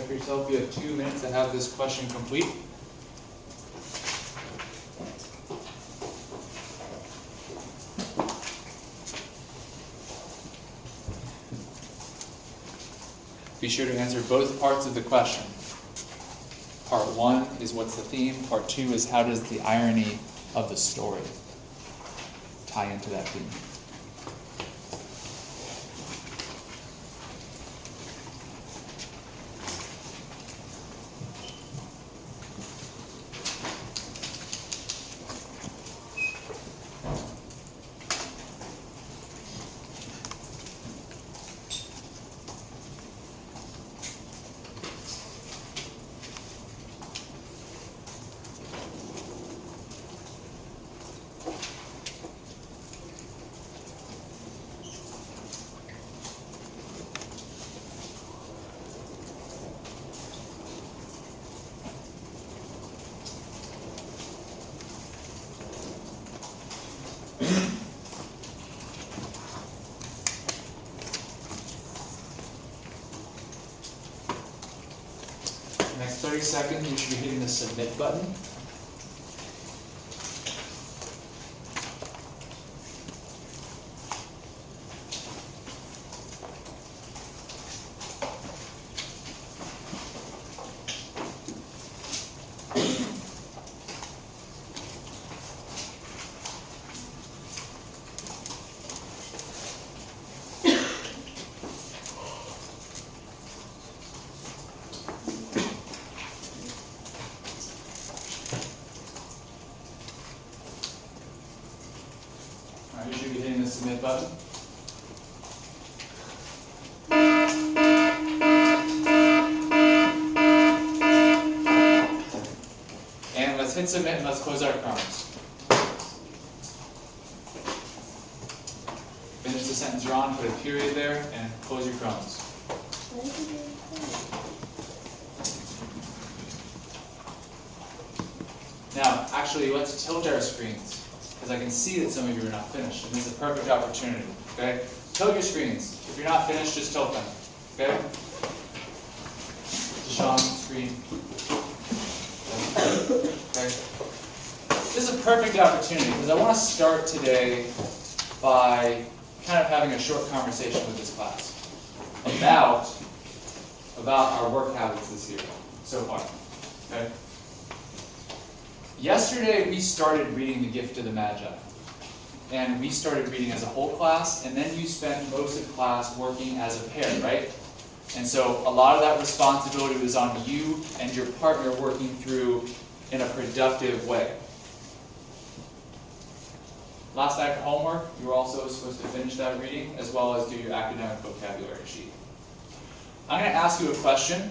for yourself. You have 2 minutes to have this question complete. Be sure to answer both parts of the question. Part 1 is what's the theme. Part 2 is how does the irony of the story tie into that theme. Next 30 seconds, you should be hitting the submit button. You should be hitting the submit button. And let's hit submit and let's close our Chromes. Finish the sentence you're on, put a period there, and close your Chromes. Now, actually, let's tilt our screens, because I can see that some of you are not finished, and this is a perfect opportunity, okay? Tilt your screens. If you're not finished, just tilt them, okay? Deshaun, screen. Okay? This is a perfect opportunity, because I want to start today by kind of having a short conversation with this class about our work habits this year so far, okay? Yesterday, we started reading The Gift of the Magi. And we started reading as a whole class, and then you spent most of class working as a pair, right? And so a lot of that responsibility was on you and your partner working through in a productive way. Last night for homework, you were also supposed to finish that reading, as well as do your academic vocabulary sheet. I'm going to ask you a question.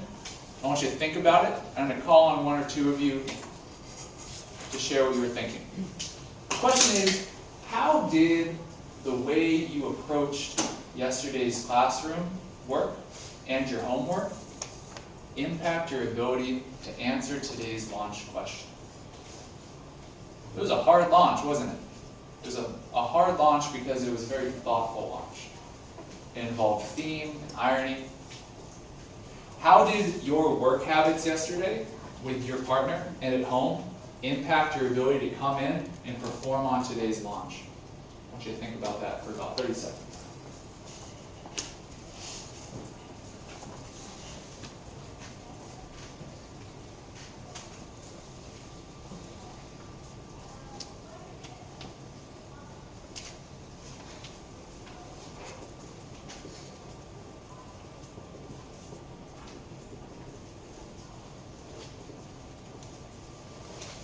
I want you to think about it. I'm going to call on 1 or 2 of you to share what you were thinking. The question is, how did the way you approached yesterday's classroom work and your homework impact your ability to answer today's launch question? It was a hard launch, wasn't it? It was a hard launch because it was a very thoughtful launch. It involved theme and irony. How did your work habits yesterday with your partner and at home impact your ability to come in and perform on today's launch? I want you to think about that for about 30 seconds.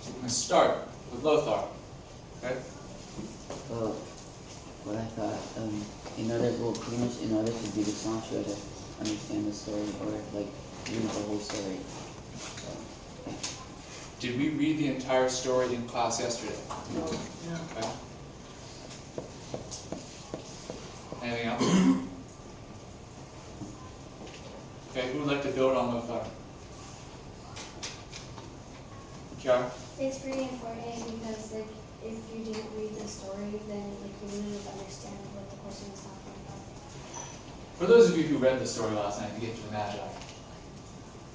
I'm going to start with Lothar. Okay? Well, what I thought, in order to do this launch, you had to understand the story, or like read the whole story. So, yeah. Did we read the entire story in class yesterday? No. Okay. Anything else? Okay, who would like to build on Lothar? Kiara? It's pretty important because, like, if you didn't read the story, then, like, you wouldn't understand what the person was talking about. For those of you who read the story last night, The Gift of the Magi,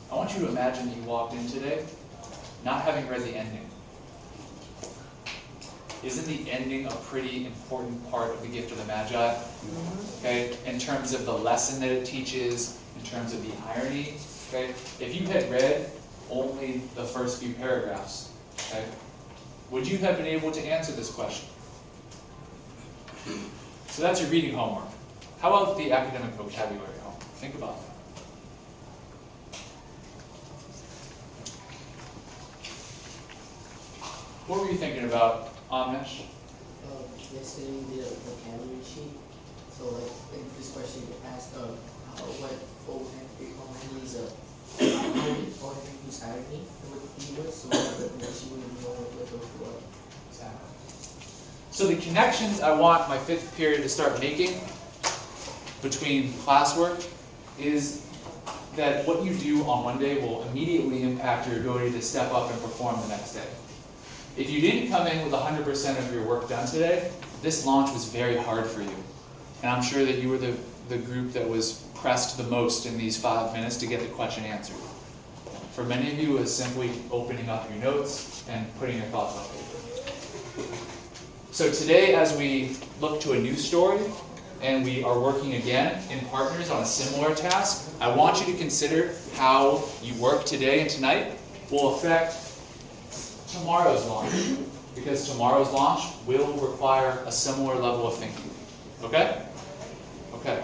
I want you to imagine you walked in today not having read the ending. Isn't the ending a pretty important part of the gift of the Magi? Okay, in terms of the lesson that it teaches, in terms of the irony. Okay, if you had read only the first few paragraphs, okay, would you have been able to answer this question? So that's your reading homework. How about the academic vocabulary homework? Think about that. What were you thinking about, Amish? Yesterday we did a vocabulary sheet. So like in this question you asked what O-Henry's O-Henry's irony and what the theme was, so she wouldn't know what those were. Exactly. So the connections I want my fifth period to start making between classwork is that what you do on one day will immediately impact your ability to step up and perform the next day. If you didn't come in with 100% of your work done today, this launch was very hard for you. And I'm sure that you were the group that was pressed the most in these 5 minutes to get the question answered. For many of you, it was simply opening up your notes and putting your thoughts on paper. So today, as we look to a new story, and we are working again in partners on a similar task, I want you to consider how you work today and tonight will affect tomorrow's launch, because tomorrow's launch will require a similar level of thinking. Okay? Okay.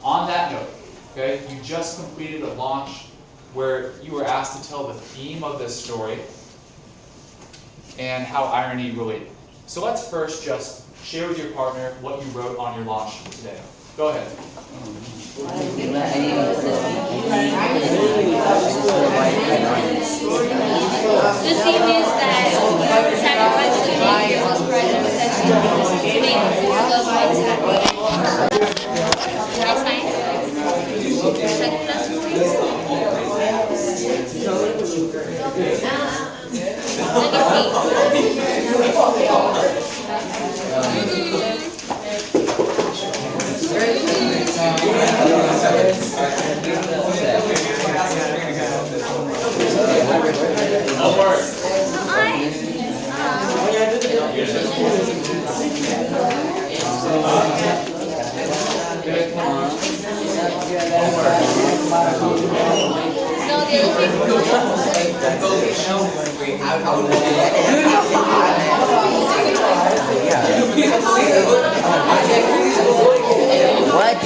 On that note, okay, you just completed a launch where you were asked to tell the theme of this story and how irony related. So let's first just share with your partner what you wrote on your launch today. Go ahead. The theme is that sacrifice the name your most prized possession to make your loved ones happy. Can I sign? Should I do that for you? Let me see. What?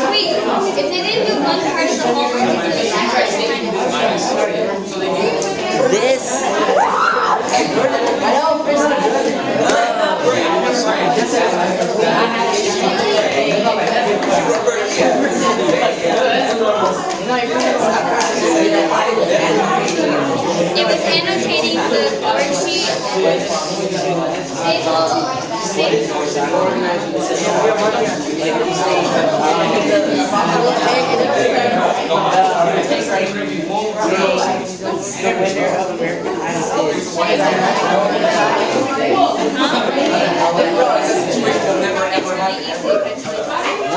Wait, if they didn't do one part of the homework, it's This? it was annotating the worksheet. The winner of American Idol is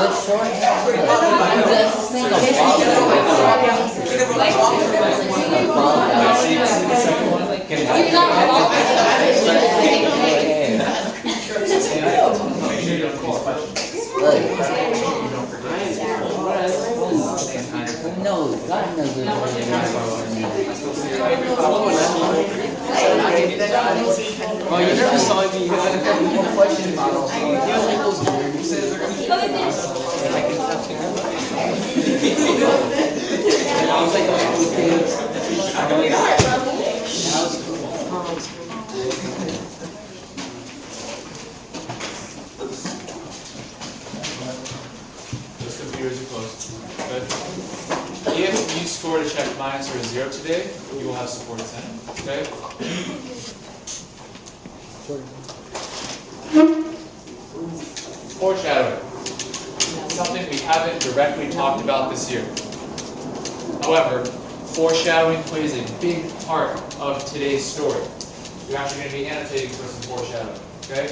What's short? You're not wrong. No, God knows what Oh, you never saw me. You had a couple more questions. You like those nerds who says they're going to I can touch it. I was like, Those computers are closed. Good. If you scored a check minus or a 0 today, you will have supported Senate. Okay? Foreshadowing. Something we haven't directly talked about this year. However, foreshadowing plays a big part of today's story. You're actually going to be annotating for some foreshadowing. Okay?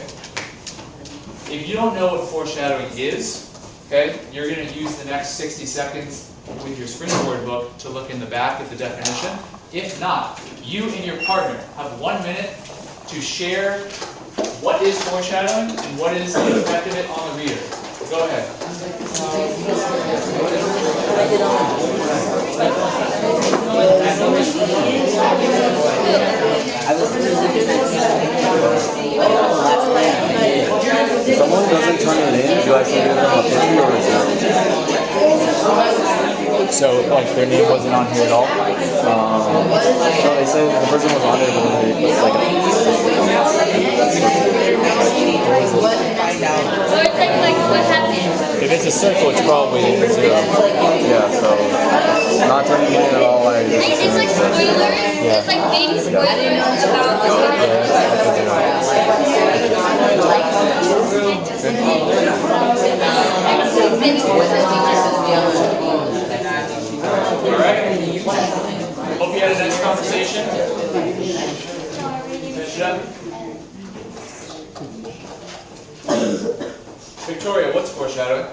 If you don't know what foreshadowing is, Okay? You're going to use the next 60 seconds with your springboard book to look in the back at the definition. If not, you and your partner have 1 minute to share what is foreshadowing and what is the effect of it on the reader. Go ahead. If someone doesn't turn it in, do I still give them a 50 or a 0? So, like, their name wasn't on here at all? So they say the person was on it, but then they put like So it's like what happened? if it's a circle, it's probably 0. Yeah, so not turning it in at all. It's like spoilers. It's like big spoilers about what's going Alright. Hope you had a nice conversation. Finish it up. Victoria, what's foreshadowing?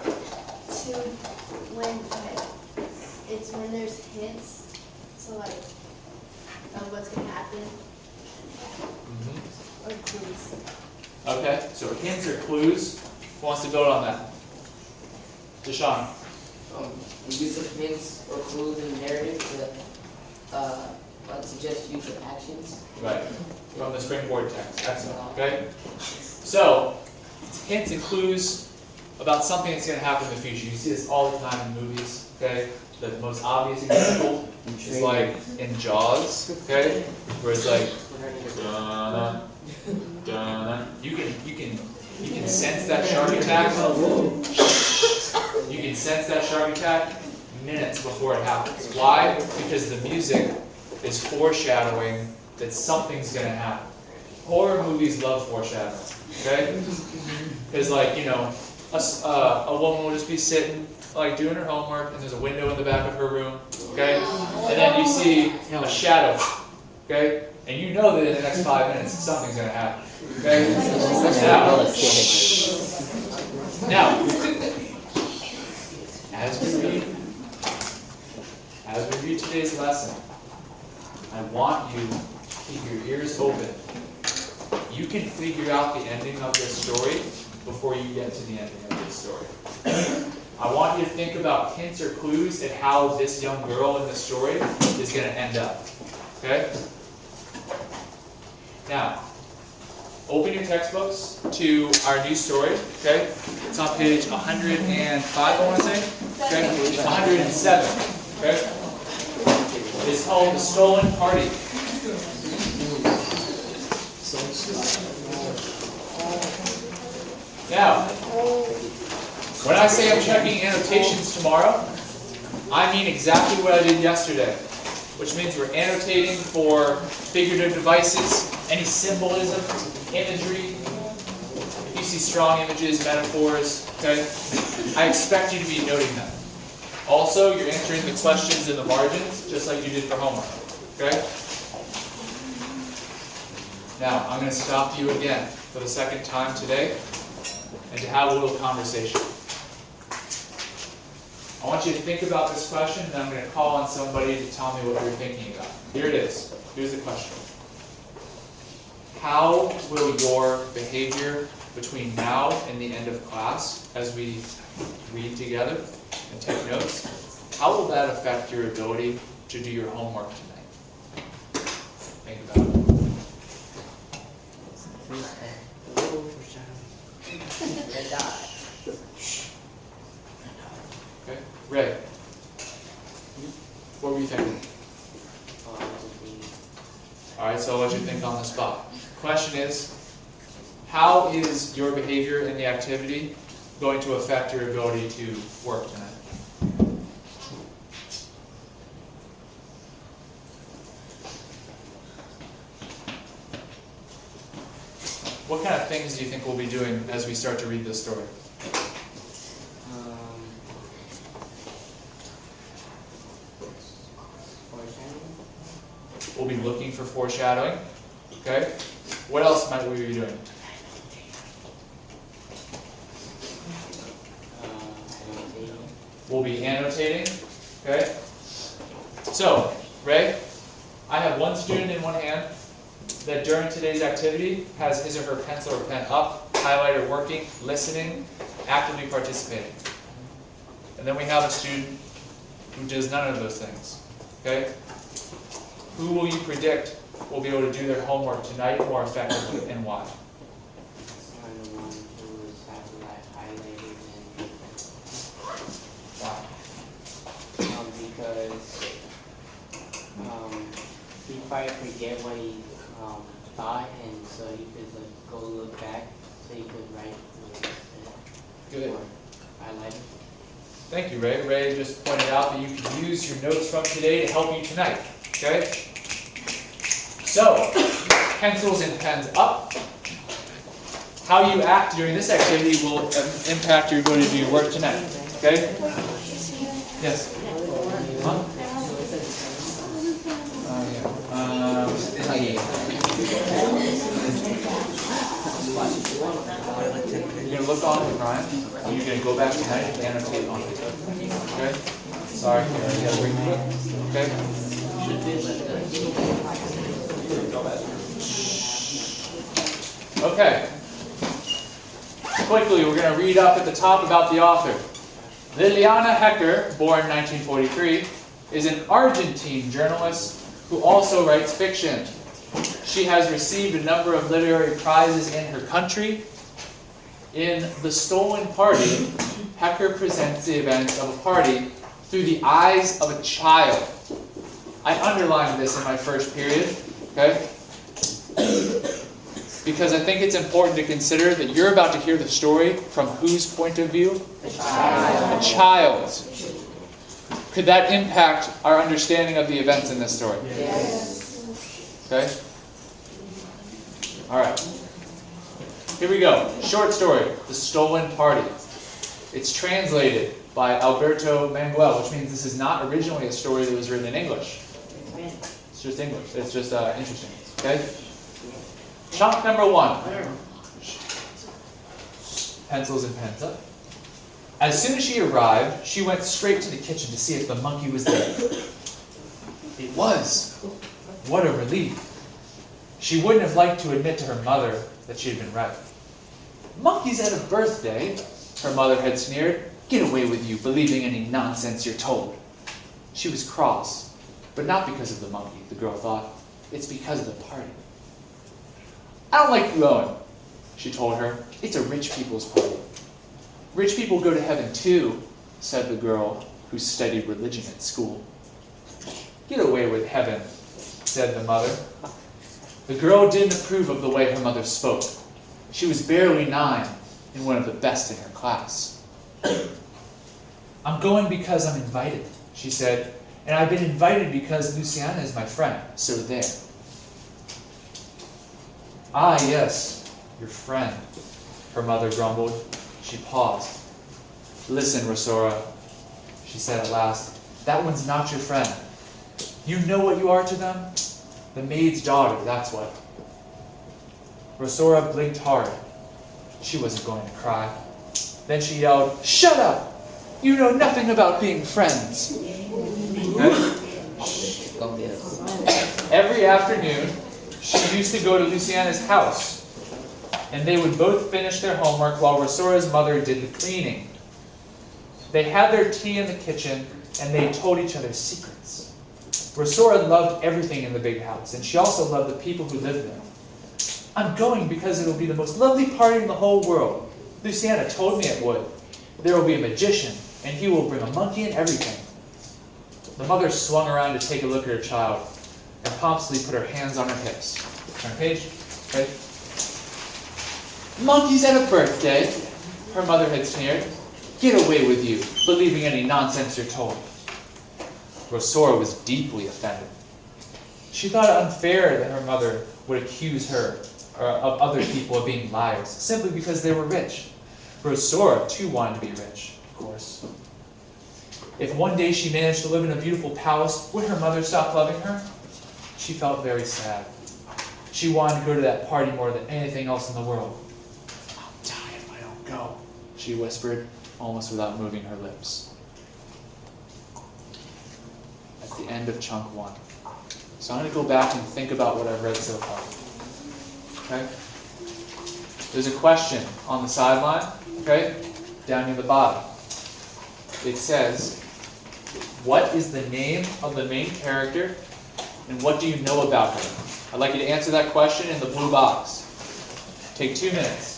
It's when there's hints, so like of what's gonna happen, or clues. Okay, so hints or clues. Who wants to build on that? Deshaun. The use of hints or clues in narrative to suggest future actions. Right. From the springboard text. Excellent. Okay? So, it's hints and clues about something that's going to happen in the future. You see this all the time in movies. Okay? The most obvious example is like in Jaws. Okay? Where it's like, dun, dun. You can sense that shark attack. You can sense that shark attack minutes before it happens. Why? Because the music is foreshadowing that something's going to happen. Horror movies love foreshadowing. Okay? Because, like, you know, a woman will just be sitting, like, doing her homework, and there's a window in the back of her room. Okay? And then you see a shadow. Okay? And you know that in the next 5 minutes something's going to happen. Okay? Now, as we read today's lesson, I want you to keep your ears open. You can figure out the ending of this story before you get to the ending of this story. I want you to think about hints or clues at how this young girl in the story is going to end up. Okay? Now, open your textbooks to our new story. Okay? It's on page 105, I want to say. Okay? 107. Okay? It's called The Stolen Party. Now, when I say I'm checking annotations tomorrow, I mean exactly what I did yesterday, which means we're annotating for figurative devices, any symbolism, imagery. If you see strong images, metaphors, okay, I expect you to be noting them. Also, you're answering the questions in the margins, just like you did for homework, okay? Now, I'm going to stop you again for the second time today, and to have a little conversation. I want you to think about this question, and I'm going to call on somebody to tell me what you're thinking about. Here it is. Here's the question. How will your behavior between now and the end of class, as we read together and take notes, how will that affect your ability to do your homework tonight? Think about it. Okay, Ray. What were you thinking? All right, so I'll let you think on the spot. Question is, how is your behavior in the activity going to affect your ability to work tonight? What kind of things do you think we'll be doing as we start to read this story? We'll be looking for foreshadowing. Okay? What else might we be doing? will be annotating, okay? So, Ray, I have one student in one hand that during today's activity has his or her pencil or pen up, highlighter working, listening, actively participating. And then we have a student who does none of those things, okay? Who will you predict will be able to do their homework tonight more effectively, and why? The one who was having that highlighted Why? because he probably forget what he thought, and so he could like go look back, so he could write what he said. Good. Or highlight it. Thank you, Ray. Ray just pointed out that you can use your notes from today to help you tonight, okay? So, pencils and pens up. How you act during this activity will impact your ability to do your work tonight, okay? Yes? Huh? You're going to look on with Ryan, and you're going to go back tonight and annotate on it. Okay? Sorry, Kara, you got to bring me up. Okay? Okay. Quickly, we're going to read up at the top about the author. Liliana Hecker, born 1943, is an Argentine journalist who also writes fiction. She has received a number of literary prizes in her country. In The Stolen Party, Hecker presents the events of a party through the eyes of a child. I underlined this in my first period, okay? Because I think it's important to consider that you're about to hear the story from whose point of view? A child. A child. Could that impact our understanding of the events in this story? Yes. Okay? All right. Here we go. Short story, The Stolen Party. It's translated by Alberto Manguel, which means this is not originally a story that was written in English. It's just English. It's just interesting. Okay? Chunk number 1. Pencils and pens up. As soon as she arrived, she went straight to the kitchen to see if the monkey was there. It was. What a relief. She wouldn't have liked to admit to her mother that she had been right. Monkey's at a birthday, her mother had sneered. Get away with you, believing any nonsense you're told. She was cross, but not because of the monkey, the girl thought. It's because of the party. I don't like going, she told her. It's a rich people's party. Rich people go to heaven too, said the girl who studied religion at school. Get away with heaven, said the mother. The girl didn't approve of the way her mother spoke. She was barely 9 and one of the best in her class. I'm going because I'm invited, she said, and I've been invited because Luciana is my friend, so there. Ah, yes, your friend, her mother grumbled. She paused. Listen, Rosora, she said at last, that one's not your friend. You know what you are to them? The maid's daughter, that's what. Rosora blinked hard. She wasn't going to cry. Then she yelled, shut up! You know nothing about being friends. Every afternoon, she used to go to Luciana's house, and they would both finish their homework while Rosora's mother did the cleaning. They had their tea in the kitchen, and they told each other secrets. Rosora loved everything in the big house, and she also loved the people who lived there. I'm going because it will be the most lovely party in the whole world. Luciana told me it would. There will be a magician, and he will bring a monkey and everything. The mother swung around to take a look at her child, and pompously put her hands on her hips. Turn page. Okay. Monkey's at a birthday, her mother had sneered. Get away with you, believing any nonsense you're told. Rosora was deeply offended. She thought it unfair that her mother would accuse her or of other people of being liars, simply because they were rich. Rosora, too, wanted to be rich, of course. If one day she managed to live in a beautiful palace, would her mother stop loving her? She felt very sad. She wanted to go to that party more than anything else in the world. I'll die if I don't go, she whispered, almost without moving her lips. That's the end of chunk 1. So I'm going to go back and think about what I've read so far. Okay? There's a question on the sideline, okay, down near the bottom. It says, what is the name of the main character and what do you know about her? I'd like you to answer that question in the blue box. Take 2 minutes.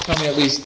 Tell me at least